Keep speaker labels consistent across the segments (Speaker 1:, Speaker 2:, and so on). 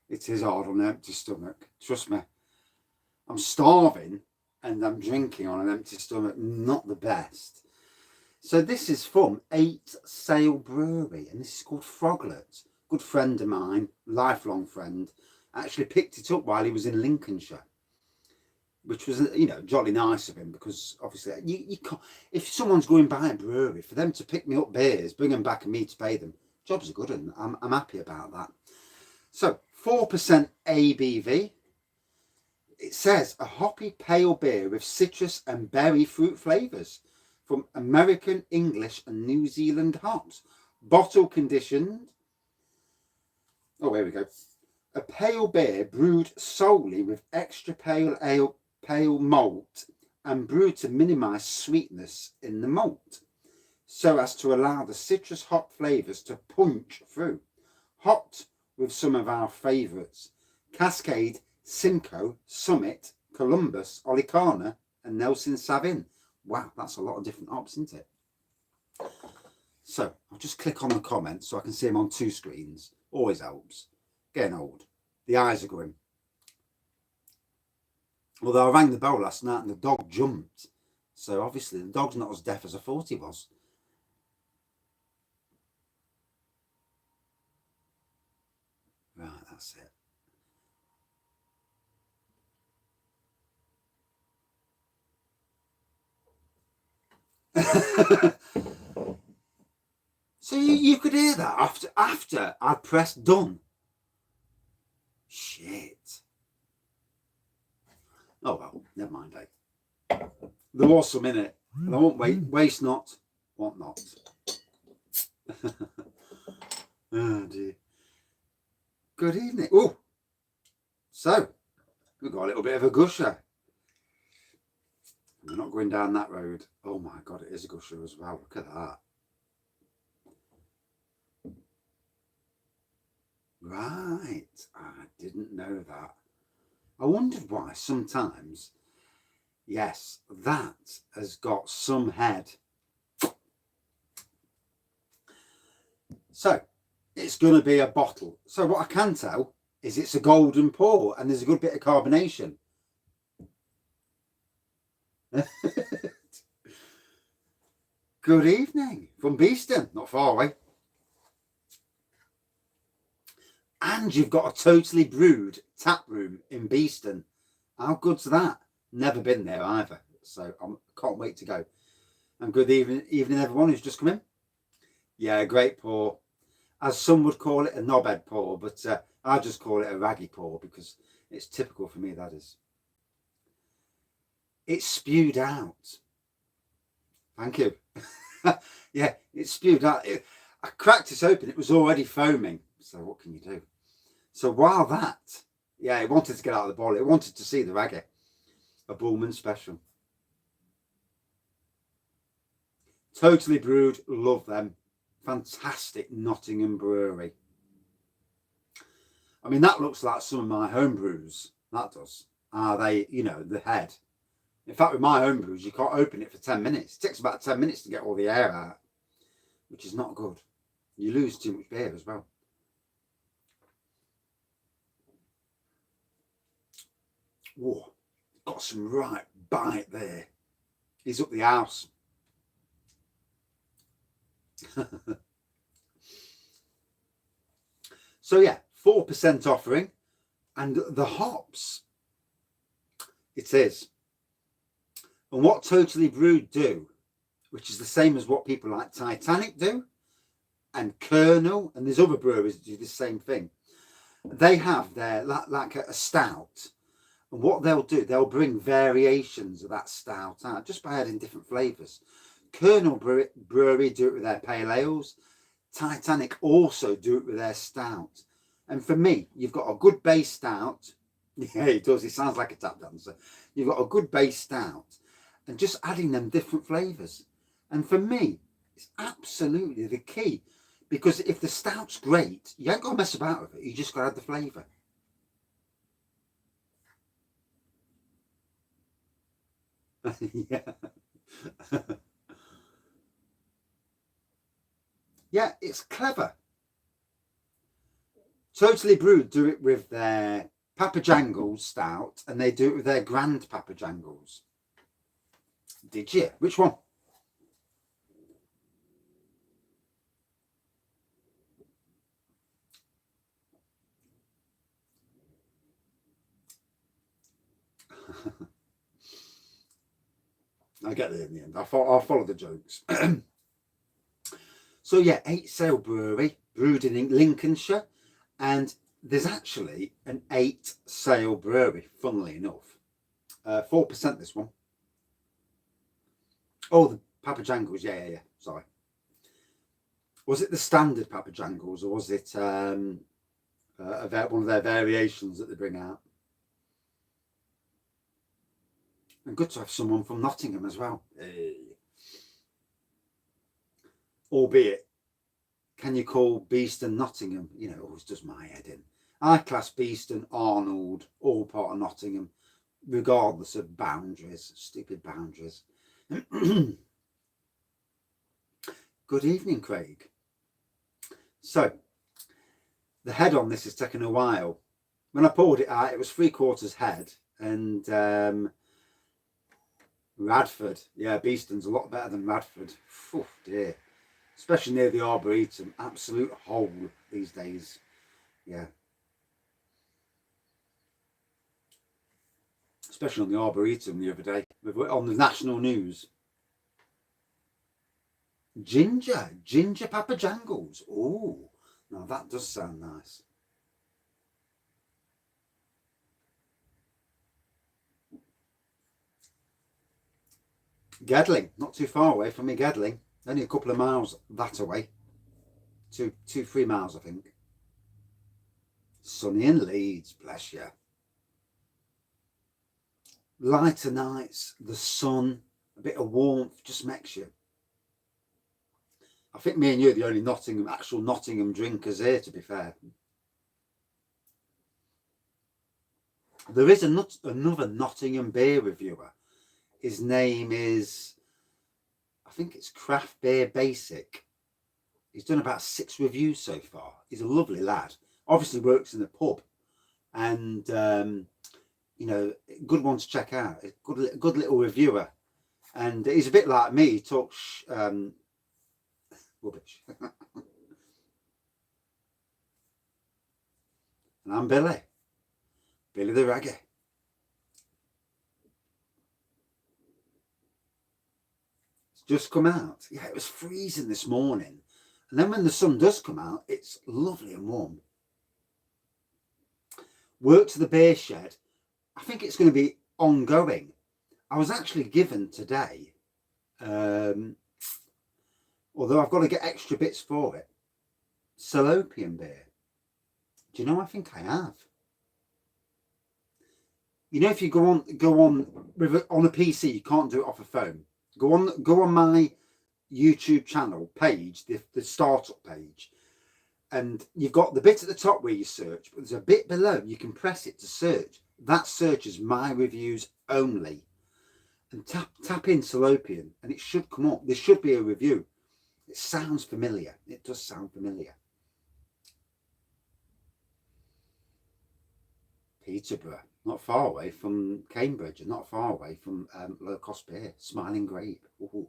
Speaker 1: It is hard on an empty stomach. Trust me. I'm starving and I'm drinking on an empty stomach. Not the best. So this is from Sail Brewery, and this is called Froglet. Good friend of mine, lifelong friend, actually picked it up while he was in Lincolnshire, which was, jolly nice of him, because obviously you can't, if someone's going by a brewery, for them to pick me up beers, bring them back and me to pay them, job's a good one. I'm happy about that. So 4% ABV. It says a hoppy pale beer with citrus and berry fruit flavours from American, English and New Zealand hops. Bottle conditioned. Oh, here we go. A pale beer brewed solely with extra pale malt and brewed to minimise sweetness in the malt, so as to allow the citrus hop flavours to punch through. Hopped with some of our favourites: Cascade, Simcoe, Summit, Columbus, Olicana and Nelson Savin. Wow, that's a lot of different hops, isn't it? So I'll just click on the comments so I can see them on two screens. Always helps. Getting old. The eyes are going. Although I rang the bell last night and the dog jumped. So obviously the dog's not as deaf as I thought he was. Right, that's it. So you could hear that after I'd pressed done. Shit. Oh well, never mind, eh? There was some in it. And I won't waste not, want not. Oh dear. Good evening. Oh, so we've got a little bit of a gusher. We're not going down that road. Oh my god, it is a gusher as well. Look at that. Right, I didn't know that. I wondered why sometimes. Yes, that has got some head. So it's going to be a bottle. So what I can tell is it's a golden pour and there's a good bit of carbonation. Good evening from Beeston, not far away. And you've got a totally brewed tap room in Beeston. How good's that? Never been there either, so I can't wait to go. And good evening everyone who's just come in. Yeah, great pour. As some would call it, a knobhead pour, but I just call it a raggy pour because it's typical for me, that is. It's spewed out. Thank you. Yeah, it's spewed out. I cracked it open, it was already foaming. So what can you do? So while that, yeah, it wanted to get out of the bottle. It wanted to see the raggy. A Bullman special. Totally brewed, love them. Fantastic Nottingham brewery. I mean, that looks like some of my home brews. That does. Are they, the head. In fact, with my home brews, you can't open it for 10 minutes. It takes about 10 minutes to get all the air out, which is not good. You lose too much beer as well. Whoa, got some right bite there. He's up the house. So yeah, 4% offering, and the hops, it is. And what Totally Brewed do, which is the same as what people like Titanic do, and Colonel, and there's other breweries that do the same thing. They have their, like a stout, and what they'll do, they'll bring variations of that stout out just by adding different flavours. Colonel Brewery do it with their pale ales. Titanic also do it with their stout. And for me, you've got a good base stout. Yeah, he does. He sounds like a tap dancer. You've got a good base stout and just adding them different flavours. And for me, it's absolutely the key. Because if the stout's great, you ain't got to mess about with it. You just got to add the flavour. Yeah. Yeah, it's clever. Totally Brewed do it with their Papa Jangles stout, and they do it with their Grand Papa Jangles. Did you? Which one? I get there in the end. I'll follow the jokes. So yeah, 8 Sail Brewery, brewed in Lincolnshire, and there's actually an 8 Sail Brewery, funnily enough. 4% this one. Oh, the Papa Jangles, yeah. Sorry. Was it the standard Papa Jangles, or was it one of their variations that they bring out? And good to have someone from Nottingham as well. Albeit, can you call Beeston Nottingham? You know, it always does my head in. I class Beeston, Arnold, all part of Nottingham, regardless of boundaries, stupid boundaries. Good evening, Craig. So, the head on this has taken a while. When I poured it out, it was 3/4 head, and Radford, yeah, Beeston's a lot better than Radford. Oh dear, especially near the Arboretum, absolute hole these days. Yeah, especially on the Arboretum the other day on the national news. Ginger Papa Jangles. Oh, now that does sound nice. Gedling, not too far away from me, Gedling. Only a couple of miles that away. 3 miles, I think. Sunny in Leeds, bless you. Lighter nights, the sun, a bit of warmth just makes you. I think me and you are the only actual Nottingham drinkers here, to be fair. There is another Nottingham beer reviewer. His name is, I think it's Craft Beer Basic. He's done about 6 reviews so far. He's a lovely lad. Obviously works in a pub, and you know, good one to check out. A good little reviewer, and he's a bit like me. He talks rubbish. And I'm Billy the Raggy. It's just come out. Yeah, it was freezing this morning, and then when the sun does come out, it's lovely and warm. Work to the beer shed. I think it's going to be ongoing. I was actually given today, although I've got to get extra bits for it, Salopian beer. Do you know, I think I have. You know, if you go on a PC, you can't do it off a phone. Go on my YouTube channel page, the startup page, and you've got the bit at the top where you search, but there's a bit below you can press it to search. That searches my reviews only, and tap in Salopian, and it should come up. There should be a review. It sounds familiar. It does sound familiar. Peterborough, not far away from Cambridge, and not far away from low cost beer, Smiling Grape. Ooh.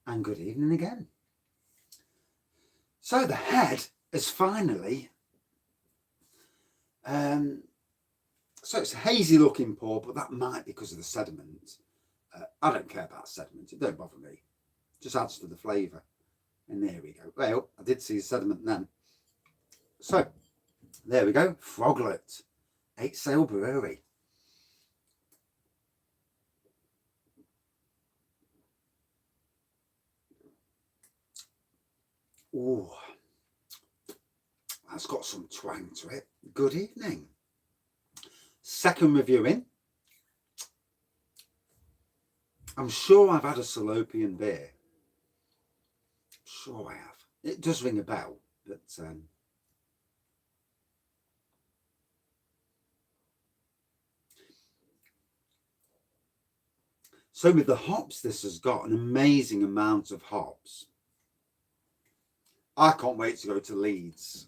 Speaker 1: And good evening again. So the head is finally, so it's a hazy looking pour, but that might be because of the sediment. I don't care about sediment, it don't bother me. It just adds to the flavour. And there we go. Well, I did see the sediment then. So, there we go. Froglet, 8 Sail Brewery. Oh, that's got some twang to it. Good evening. Second review in. I'm sure I've had a Salopian beer. Sure I have. It does ring a bell, but So with the hops, this has got an amazing amount of hops. I can't wait to go to Leeds.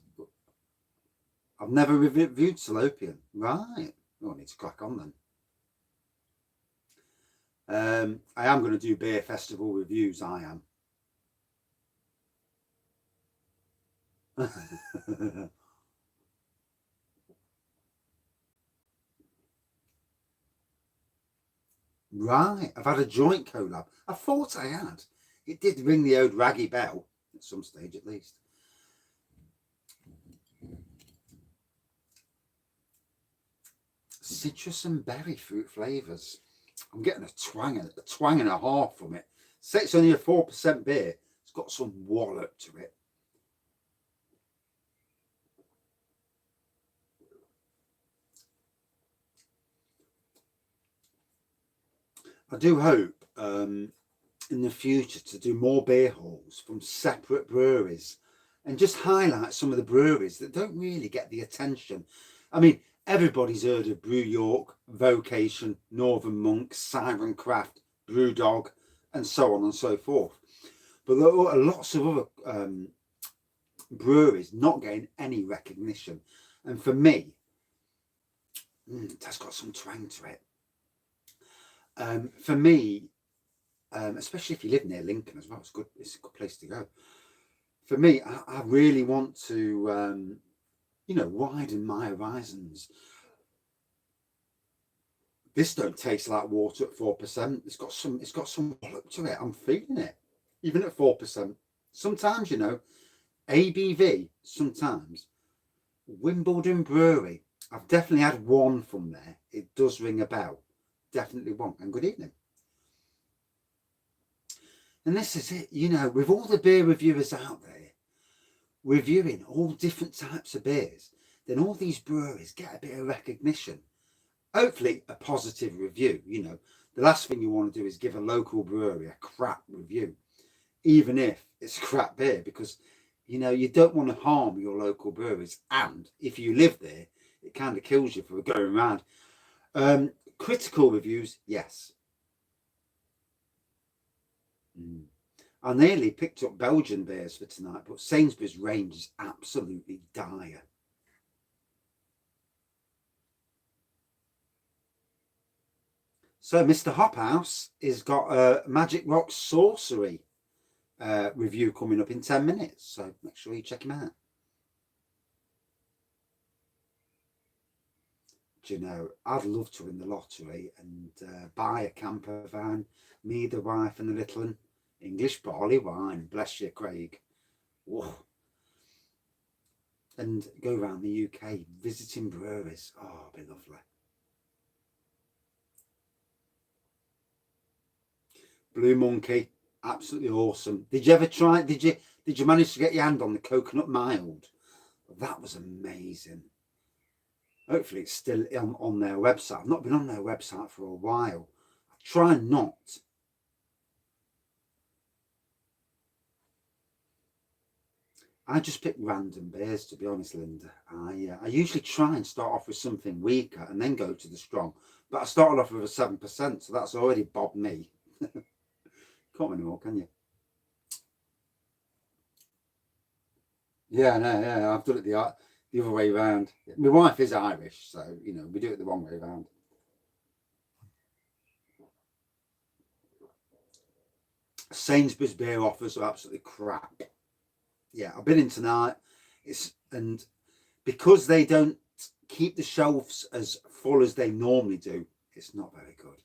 Speaker 1: I've never reviewed Salopian. Right. Oh, I need to crack on then. I am going to do beer festival reviews. I am. Right. I've had a joint collab. I thought I had. It did ring the old Wraggy bell at some stage, at least. Citrus and berry fruit flavours. I'm getting a twang and a half from it. Say it's only a 4% beer. It's got some wallop to it. I do hope in the future to do more beer hauls from separate breweries and just highlight some of the breweries that don't really get the attention. I mean, everybody's heard of Brew York, Vocation, Northern Monk, Siren Craft, Brewdog, and so on and so forth. But there are lots of other breweries not getting any recognition. And for me, that's got some twang to it. For me, especially if you live near Lincoln as well, it's a good place to go. For me, I really want to, widen my horizons. This don't taste like water at 4%. It's got some wallop to it. I'm feeling it, even at 4%. Sometimes, ABV. Sometimes Wimbledon Brewery. I've definitely had one from there. It does ring a bell. Definitely one. And good evening. And this is it, with all the beer reviewers out there reviewing all different types of beers, then all these breweries get a bit of recognition. Hopefully a positive review. The last thing you want to do is give a local brewery a crap review, even if it's crap beer, because you don't want to harm your local breweries. And if you live there, it kind of kills you for going around. Critical reviews, yes. I nearly picked up Belgian beers for tonight, but Sainsbury's range is absolutely dire. So Mr. Hophouse has got a Magic Rock Sorcery review coming up in 10 minutes. So make sure you check him out. Do I'd love to win the lottery and buy a camper van, me, the wife and the little one. English barley wine, bless you, Craig. Whoa. And go around the UK visiting breweries. Oh, it'd be lovely. Blue Monkey, absolutely awesome. Did you ever try? Did you manage to get your hand on the coconut mild? That was amazing. Hopefully it's still on their website. I've not been on their website for a while. I try not. I just pick random beers, to be honest, Linda. I usually try and start off with something weaker and then go to the strong. But I started off with a 7%, so that's already bobbed me. Can't anymore, can you? Yeah, no, yeah, I've done it the other way around. My wife is Irish, so we do it the wrong way around. Sainsbury's beer offers are absolutely crap. Yeah, I've been in tonight. And because they don't keep the shelves as full as they normally do, it's not very good.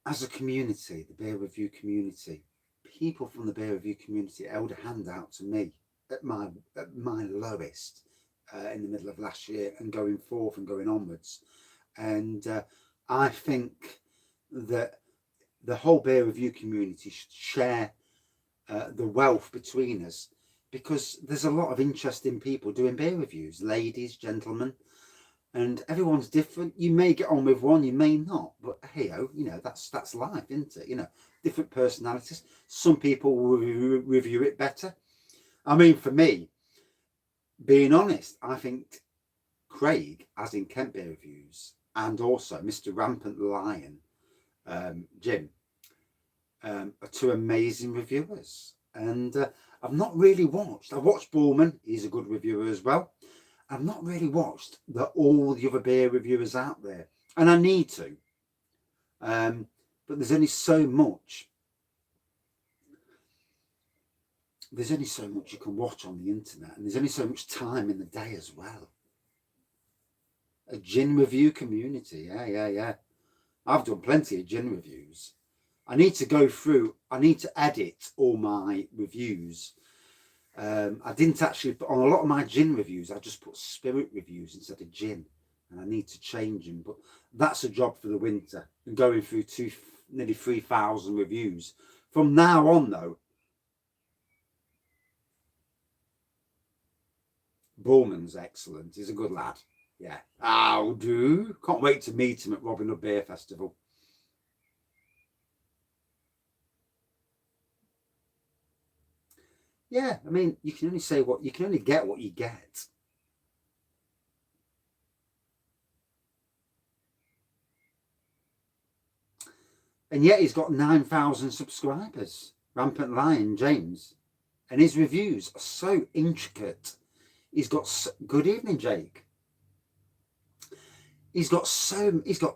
Speaker 1: As a community, the beer review community, people from the beer review community held a hand out to me at my lowest in the middle of last year and going forth and going onwards. And I think that the whole beer review community should share the wealth between us, because there's a lot of interesting people doing beer reviews, ladies, gentlemen, and everyone's different. You may get on with one, you may not, but hey, that's life, isn't it? Different personalities. Some people will review it better. I mean, for me, being honest, I think Craig, as in Kent Beer Reviews, and also Mr. Rampant Lion, Jim, are two amazing reviewers. And I've not really watched. I've watched Borman. He's a good reviewer as well. I've not really watched all the other beer reviewers out there, and I need to. But there's only so much. There's only so much you can watch on the internet, and there's only so much time in the day as well. A gin review community, yeah. I've done plenty of gin reviews. I need to go through. I need to edit all my reviews. I didn't actually put on a lot of my gin reviews. I just put spirit reviews instead of gin, and I need to change them. But that's a job for the winter. And going through nearly 3,000 reviews from now on, though. Borman's excellent. He's a good lad. Yeah. I'll do. Can't wait to meet him at Robin Hood Beer Festival. Yeah, I mean, you can only get what you get. And yet he's got 9,000 subscribers. Rampant Lion James. And his reviews are so intricate. He's got good evening, Jake. He's got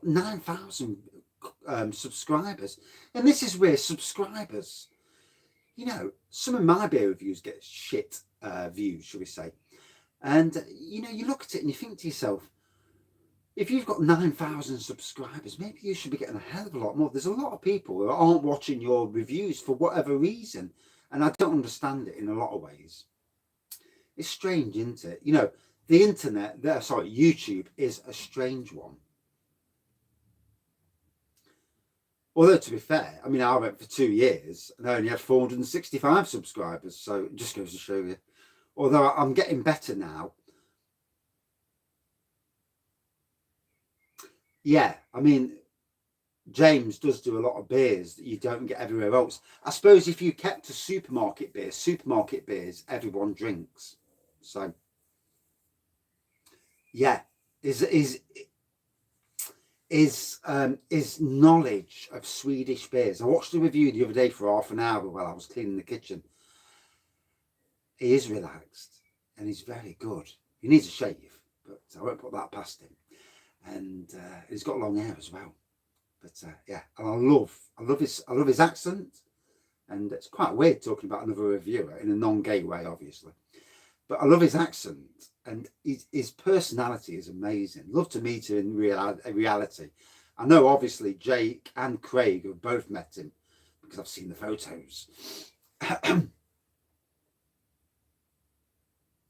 Speaker 1: 9,000 subscribers. And this is where subscribers, you know, some of my beer reviews get shit views, shall we say. And, you know, you look at it and you think to yourself, if you've got 9,000 subscribers, maybe you should be getting a hell of a lot more. There's a lot of people who aren't watching your reviews for whatever reason. And I don't understand it in a lot of ways. It's strange, isn't it? You know, the internet, YouTube is a strange one. Although, to be fair, I mean, I went for 2 years and I only had 465 subscribers. So it just goes to show you. Although I'm getting better now. Yeah, I mean, James does do a lot of beers that you don't get everywhere else. I suppose if you kept a supermarket beers, everyone drinks. So, yeah, is knowledge of Swedish beers. I watched a review the other day for half an hour while I was cleaning the kitchen. He is relaxed and he's very good. He needs a shave, but I won't put that past him. And he's got long hair as well. But yeah, and I love his accent. And it's quite weird talking about another reviewer in a non-gay way, obviously. But I love his accent, and his personality is amazing. Love to meet him in reality. I know, obviously, Jake and Craig have both met him because I've seen the photos.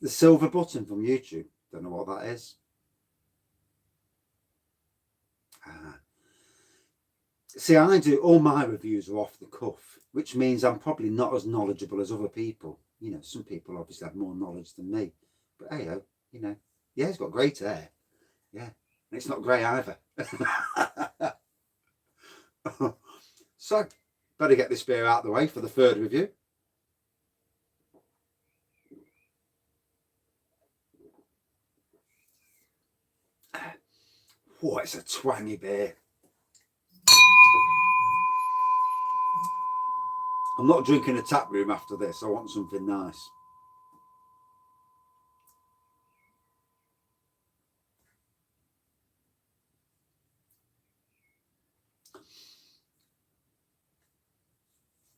Speaker 1: The silver button from YouTube. Don't know what that is. See, I do all my reviews are off the cuff, which means I'm probably not as knowledgeable as other people. You know, some people obviously have more knowledge than me. But hey, you know, yeah, he's got great hair. Yeah, and it's not grey either. So, better get this beer out of the way for the third review. Oh, it's a twangy beer. I'm not drinking a tap room after this. I want something nice.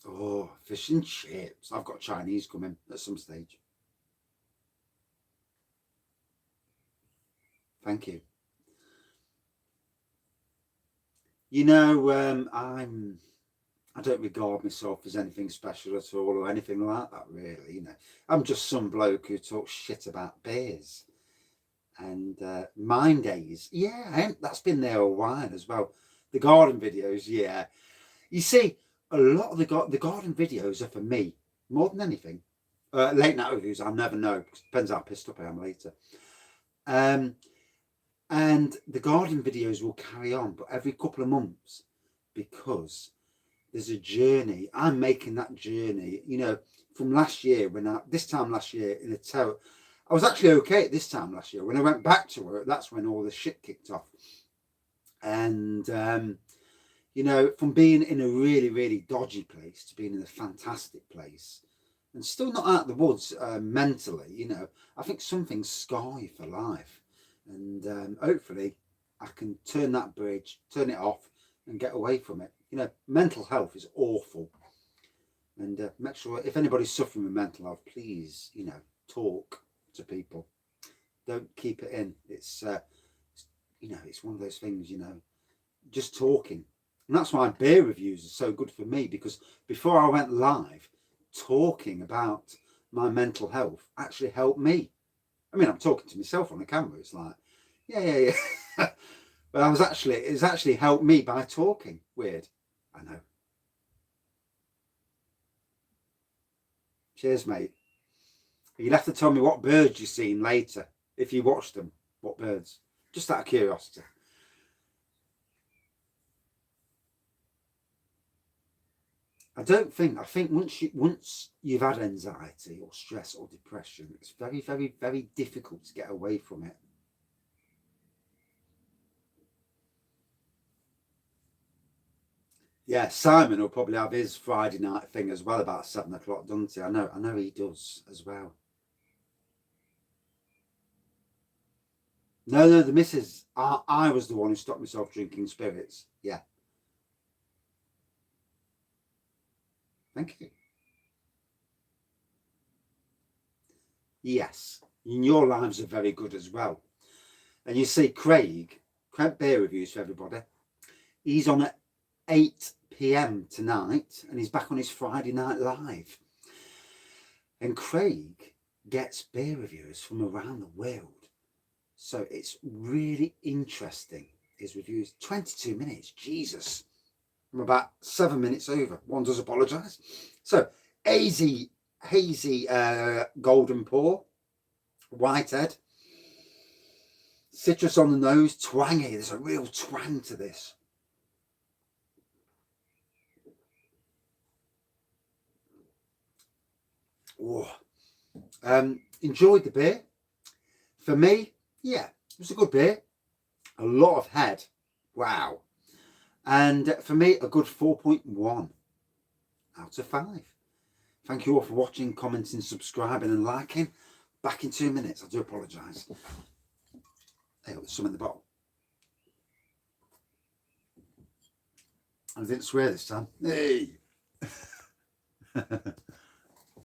Speaker 1: Oh, fish and chips. I've got Chinese coming at some stage. Thank you. You know, I don't regard myself as anything special at all or anything like that, really. You know, I'm just some bloke who talks shit about beers. And Mind Days, yeah, that's been there a while as well. The garden videos, yeah. You see, a lot of the garden videos are for me more than anything. Late night reviews, I'll never know. Depends how pissed up I am later. And the garden videos will carry on, but every couple of months, because there's a journey. I'm making that journey, you know, from last year this time last year in a terror. I was actually okay at this time last year. When I went back to work, that's when all the shit kicked off. And, you know, from being in a really, really dodgy place to being in a fantastic place and still not out of the woods mentally, you know, I think some things scar you for life. And hopefully I can turn that bridge, turn it off and get away from it. You know, mental health is awful. And make sure if anybody's suffering with mental health, please, you know, talk to people. Don't keep it in. It's you know, it's one of those things, you know, just talking. And that's why beer reviews are so good for me, because before I went live, talking about my mental health actually helped me. I mean, I'm talking to myself on the camera. It's like, yeah. But it's actually helped me by talking. Weird. I know. Cheers, mate. You'll have to tell me what birds you've seen later. If you watched them, what birds? Just out of curiosity. I think once you've had anxiety or stress or depression, it's very, very, very difficult to get away from it. Yeah, Simon will probably have his Friday night thing as well about 7 o'clock, doesn't he? I know he does as well. No, the missus. I was the one who stopped myself drinking spirits. Yeah. Thank you. Yes. And your lives are very good as well. And you see, Craig Beer Reviews for everybody. He's on at 8 p.m. tonight and he's back on his Friday night live. And Craig gets beer reviews from around the world. So it's really interesting. His reviews, 22 minutes, Jesus. I'm about 7 minutes over. One does apologise. So, hazy golden pour, whitehead, citrus on the nose, twangy. There's a real twang to this. Oh, enjoyed the beer. For me, yeah, it was a good beer. A lot of head. Wow. And for me, a good 4.1 out of 5. Thank you all for watching, commenting, subscribing and liking. Back in 2 minutes. I do apologise. Hey, there's some in the bottle. I didn't swear this time. Hey!